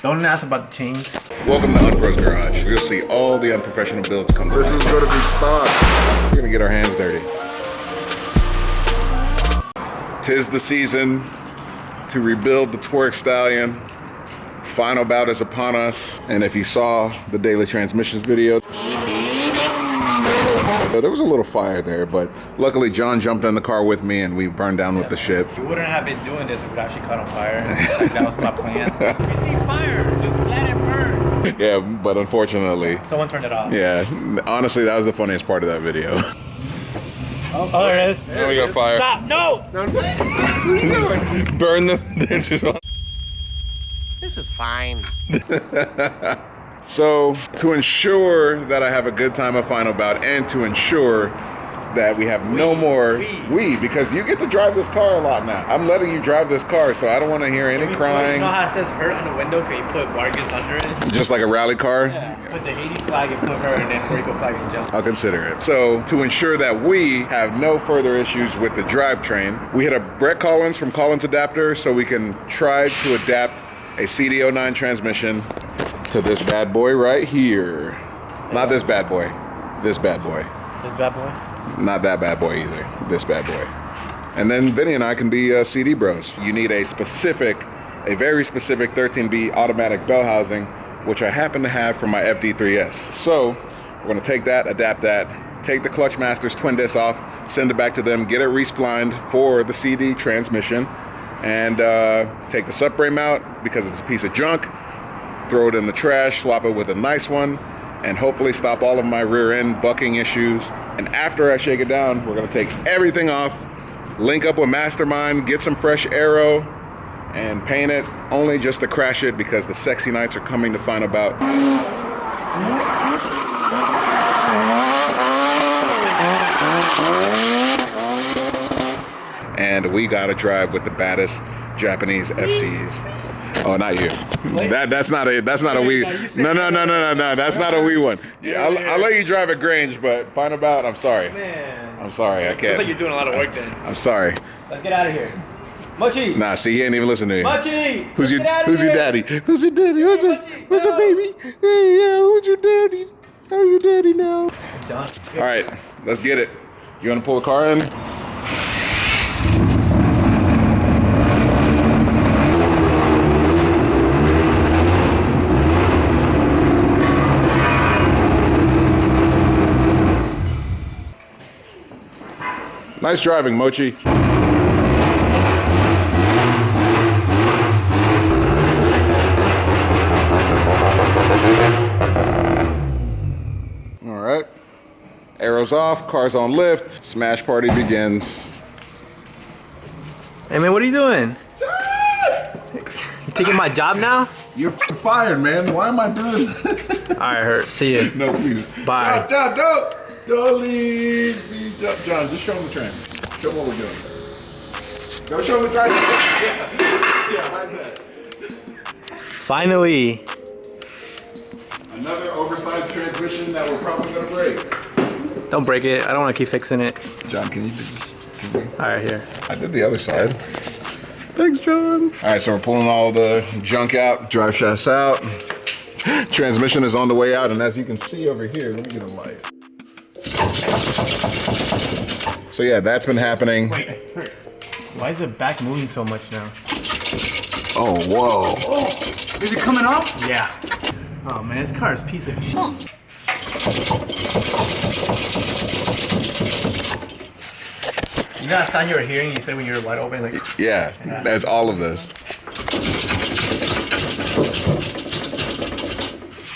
Don't ask about the chains. Welcome to Unpro's Garage. You'll see all the unprofessional builds come to life. This is gonna be spot. We're gonna get our hands dirty. Tis the season to rebuild the Twerkstallion. Final bout is upon us. And if you saw the daily transmissions video, there was a little fire there, but luckily John jumped in the car with me and we burned down with the ship. We wouldn't have been doing this if it actually caught on fire. Like, that was my plan. We see fire, just let it burn. Yeah, but unfortunately. Someone turned it off. Yeah, honestly, that was the funniest part of that video. Oh, there it is. There we got fire. Stop, no! Burn the dentures on. This is fine. So, to ensure that I have a good time at Final Bout and to ensure that we have no more because you get to drive this car a lot now. I'm letting you drive this car, so I don't want to hear any crying. You know how it says Hert on the window? Can you put Vargas under it? Just like a rally car? Yeah. Put the Haiti flag and put her, and then Puerto Rico flag and jump. I'll consider it. So, to ensure that we have no further issues with the drivetrain, we hit a Brett Collins from Collins Adapter so we can try to adapt a CD009 transmission to this bad boy right here. Not this bad boy. This bad boy. This bad boy? Not that bad boy either. This bad boy. And then Vinny and I can be CD bros. You need a very specific 13B automatic bell housing, which I happen to have from my FD3S. So we're gonna take that, adapt that, take the Clutch Masters twin disc off, send it back to them, get it resplined for the CD transmission, and take the subframe out because it's a piece of junk, throw it in the trash, swap it with a nice one, and hopefully stop all of my rear end bucking issues. And after I shake it down, we're gonna take everything off, link up with Mastermind, get some fresh aero, and paint it only just to crash it because the sexy nights are coming to Final Bout. And we gotta drive with the baddest Japanese FCs. Oh, not you. That's not a wee. No. That's not a wee one. Yeah, I'll let you drive at Grange, but Final Bout, I'm sorry. Man. I'm sorry, I can't. Looks like you're doing a lot of work then. I'm sorry. Let's get out of here. Mochi! Nah, see, he ain't even listening to you. Mochi! Who's your daddy? Who's your daddy? Who's your baby? Hey, yeah, who's your daddy? I'm your daddy now. Done. All right, let's get it. You wanna pull the car in? Nice driving, Mochi. All right. Arrows off, car's on lift, smash party begins. Hey man, what are you doing? You taking my job now? You're fired, man. Why am I doing this? All right, Hert. See you. No, please. Bye. John, don't leave me. John, just show him the train. Show him what we're doing. Go show him the train. Yeah, like that. Finally. Another oversized transmission that we're probably gonna break. Don't break it. I don't want to keep fixing it. John, can you do this? All right, here. I did the other side. Thanks, John. All right, so we're pulling all the junk out, drive shafts out. Transmission is on the way out, and as you can see over here, let me get a light. So yeah, that's been happening. Wait, why is the back moving so much now? Oh, whoa. Oh, is it coming off? Yeah. Oh man, this car is a piece of shit. You know that sound you were hearing? You said when you were wide open, like. Yeah, that's all of this.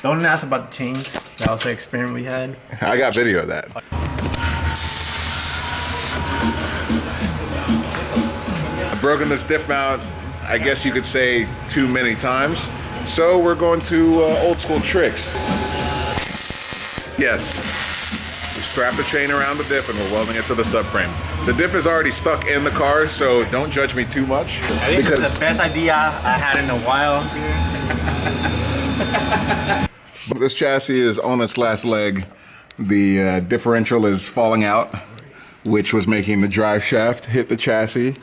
Don't ask about the chains. That was the experiment we had. I got video of that. I've broken this diff mount, I guess you could say, too many times. So we're going to old school tricks. Yes, we strap the chain around the diff and we're welding it to the subframe. The diff is already stuck in the car, so don't judge me too much. I think this is the best idea I had in a while. This chassis is on its last leg. The differential is falling out, which was making the drive shaft hit the chassis.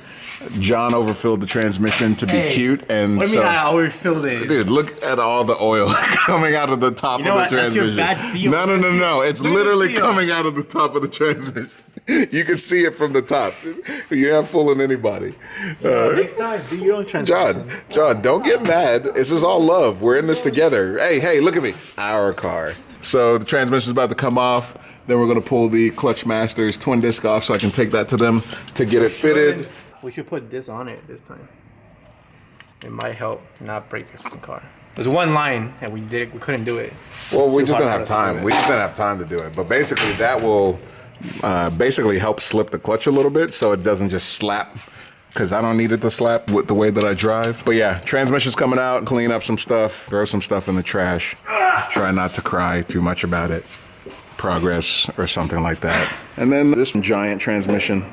John overfilled the transmission to be cute, and what do you mean I overfilled it? Dude, look at all the oil coming out of the top of the transmission. That's your bad seal. No. It's literally coming out of the top of the transmission. You can see it from the top. You're not fooling anybody. Next time, do your own transmission. John, don't get mad. This is all love. We're in this together. Hey, look at me. Our car. So the transmission's about to come off. Then we're gonna pull the Clutch Masters twin disc off so I can take that to them to get it fitted. We should put this on it this time. It might help not break your fucking car. There's one line and we couldn't do it. Well, we just didn't have time. We just didn't have time to do it. But basically that will basically help slip the clutch a little bit so it doesn't just slap, because I don't need it to slap with the way that I drive. But yeah, transmission's coming out, clean up some stuff, throw some stuff in the trash. Try not to cry too much about it. Progress or something like that. And then this giant transmission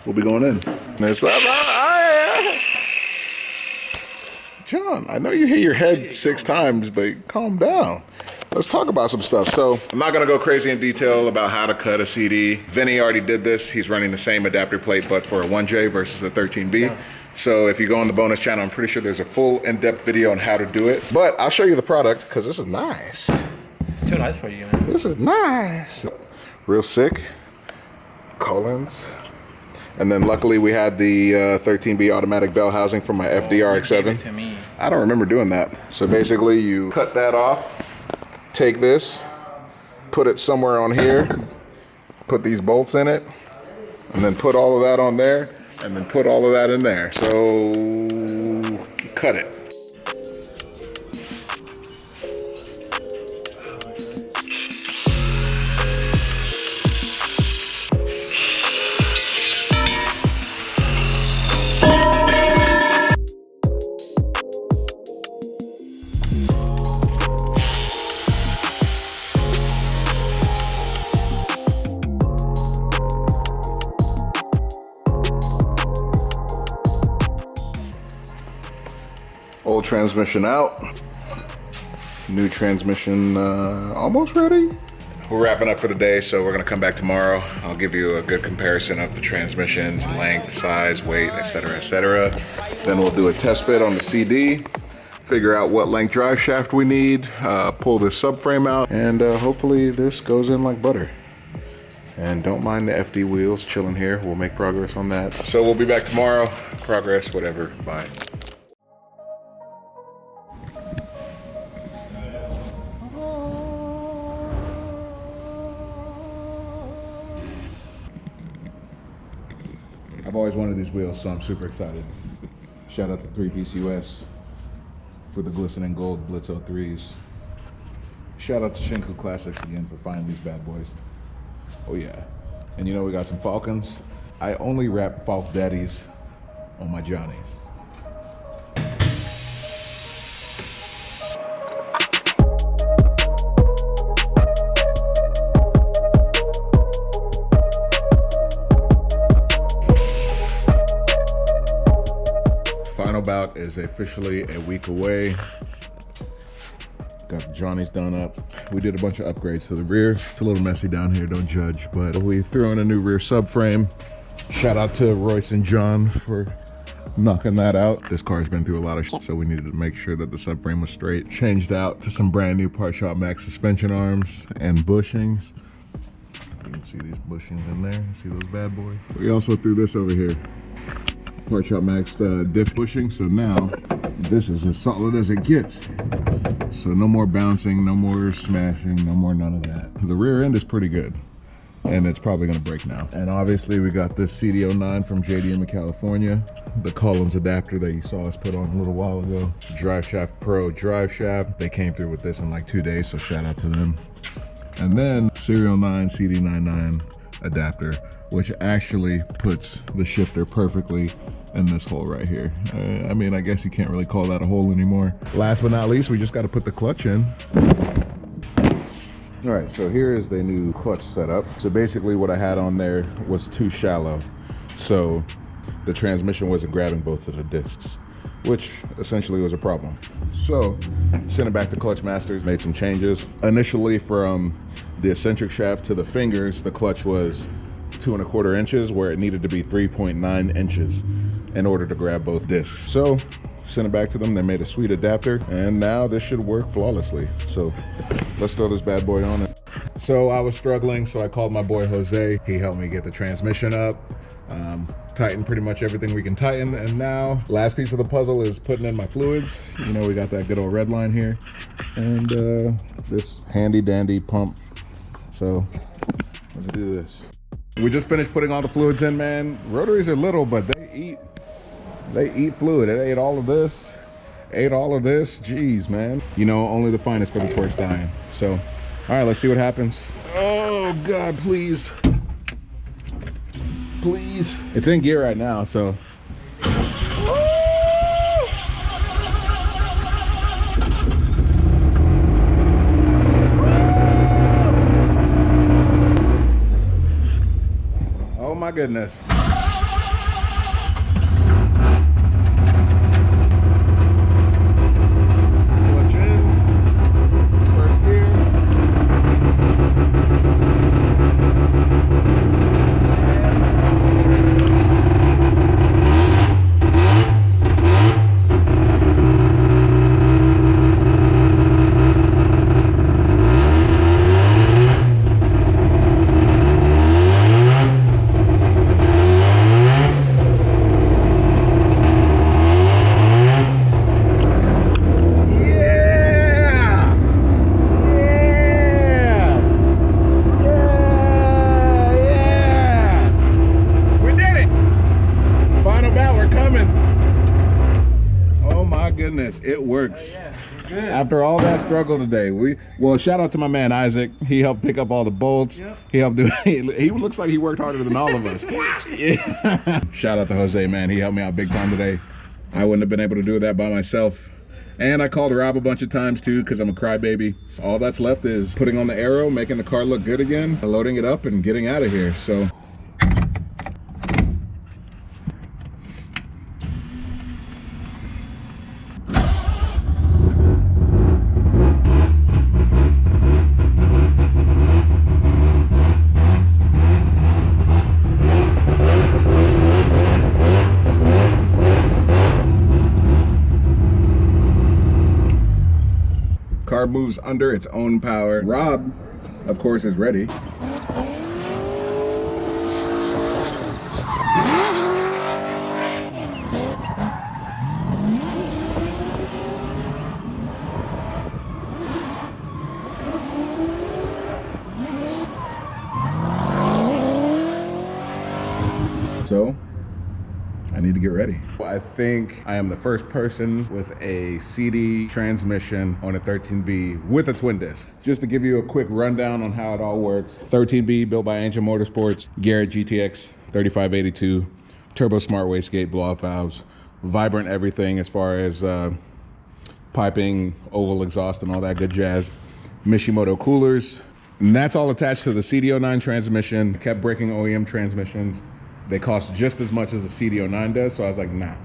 will be going in. John, I know you hit your head 6 times, but calm down. Let's talk about some stuff. So I'm not gonna go crazy in detail about how to cut a CD. Vinny already did this. He's running the same adapter plate, but for a 1J versus a 13B. Yeah. So if you go on the bonus channel, I'm pretty sure there's a full in-depth video on how to do it. But I'll show you the product, because this is nice. It's too nice for you, man. This is nice. Real sick. Collins. And then luckily we had the 13B automatic bell housing from my FD RX-7. To me. I don't remember doing that. So basically you cut that off, take this, put it somewhere on here, put these bolts in it, and then put all of that on there, and then put all of that in there. So cut it. Old transmission out. New transmission almost ready. We're wrapping up for the day, so we're gonna come back tomorrow. I'll give you a good comparison of the transmission's length, size, weight, etc., etc. Then we'll do a test fit on the CD, figure out what length drive shaft we need, pull this subframe out, and hopefully this goes in like butter. And don't mind the FD wheels chilling here. We'll make progress on that. So we'll be back tomorrow. Progress, whatever, bye. I've always wanted these wheels, so I'm super excited. Shout out to 3-Piece US for the glistening gold Blitz 03s. Shout out to Shinku Classics again for finding these bad boys. Oh yeah. And you know we got some Falcons. I only wrap Falk Daddies on my Johnnies. Final bout is officially a week away. Got the Johnnies done up. We did a bunch of upgrades to the rear. It's a little messy down here, don't judge, but we threw in a new rear subframe. Shout out to Royce and John for knocking that out. This car's been through a lot of shit, so we needed to make sure that the subframe was straight. Changed out to some brand new Part Shop Max suspension arms and bushings. You can see these bushings in there. See those bad boys? We also threw this over here. Part Shop Max diff bushing, so now this is as solid as it gets. So no more bouncing, no more smashing, no more none of that. The rear end is pretty good, and it's probably gonna break now. And obviously we got this CD009 from JDM in California, the Collins adapter that you saw us put on a little while ago. Drive Shaft Pro drive shaft. They came through with this in like 2 days, so shout out to them. And then Serial 9 CD99 adapter, which actually puts the shifter perfectly in this hole right here. I mean, I guess you can't really call that a hole anymore. Last but not least, we just got to put the clutch in. All right, so here is the new clutch setup. So basically what I had on there was too shallow. So the transmission wasn't grabbing both of the discs, which essentially was a problem. So sent it back to Clutch Masters, made some changes. Initially from the eccentric shaft to the fingers, the clutch was 2 1/4 inches where it needed to be 3.9 inches in order to grab both discs. So sent it back to them. They made a sweet adapter, and now this should work flawlessly. So let's throw this bad boy on it. So I was struggling, so I called my boy Jose. He helped me get the transmission up, tighten pretty much everything we can tighten, and now last piece of the puzzle is putting in my fluids. You know, we got that good old red line here, and this handy dandy pump. So let's do this. We just finished putting all the fluids in, man. Rotaries are little, but they eat fluid. It ate all of this, Jeez, man. You know, only the finest for the Twerkstallion. So, all right, let's see what happens. Oh God, please. Please. It's in gear right now, so. Oh my goodness. It works. After all that struggle today, well, shout out to my man Isaac. He helped pick up all the bolts. He helped do. He looks like he worked harder than all of us. Yeah. Shout out to Jose, man. He helped me out big time today. I wouldn't have been able to do that by myself. And I called Rob a bunch of times too, because I'm a crybaby. All that's left is putting on the aero, making the car look good again, loading it up, and getting out of here. So. Car moves under its own power. Rob, of course, is ready. So, I need to get ready. I think I am the first person with a CD transmission on a 13B with a twin disc. Just to give you a quick rundown on how it all works. 13B built by Angel Motorsports, Garrett GTX 3582, Turbo Smart Wastegate blow-off valves, vibrant everything as far as piping, oval exhaust, and all that good jazz. Mishimoto coolers, and that's all attached to the CD009 transmission. Kept breaking OEM transmissions. They cost just as much as a CD009 does, so I was like, nah,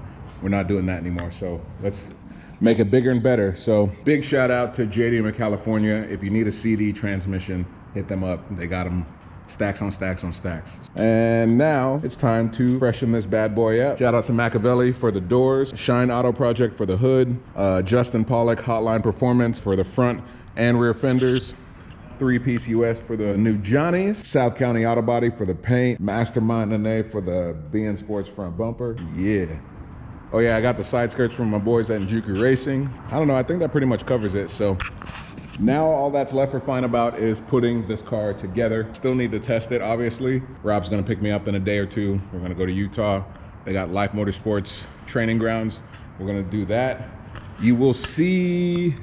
we're not doing that anymore. So let's make it bigger and better. So big shout out to JDM in California. If you need a CD transmission, hit them up. They got them stacks on stacks on stacks. And now it's time to freshen this bad boy up. Shout out to Machiavelli for the doors, Shine Auto Project for the hood, Justin Pollock Hotline Performance for the front and rear fenders, 3-piece US for the new Johnnies, South County Auto Body for the paint, Mastermind Nene for the BN Sports front bumper. Yeah. Oh yeah, I got the side skirts from my boys at Njuku Racing. I don't know, I think that pretty much covers it. So now all that's left for Fine About is putting this car together. Still need to test it, obviously. Rob's gonna pick me up in a day or two. We're gonna go to Utah. They got Life Motorsports training grounds. We're gonna do that. You will see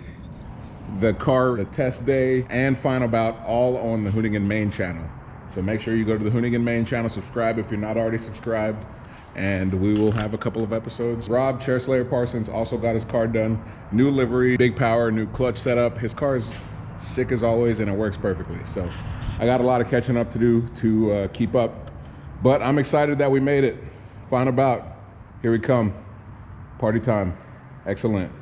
the car, the test day, and Fine About all on the Hoonigan main channel. So make sure you go to the Hoonigan main channel, subscribe if you're not already subscribed, and we will have a couple of episodes. Rob, Chair Slayer Parsons, also got his car done. New livery, big power, new clutch setup. His car is sick as always, and it works perfectly. So I got a lot of catching up to do to keep up, but I'm excited that we made it. Fine About, here we come. Party time. Excellent.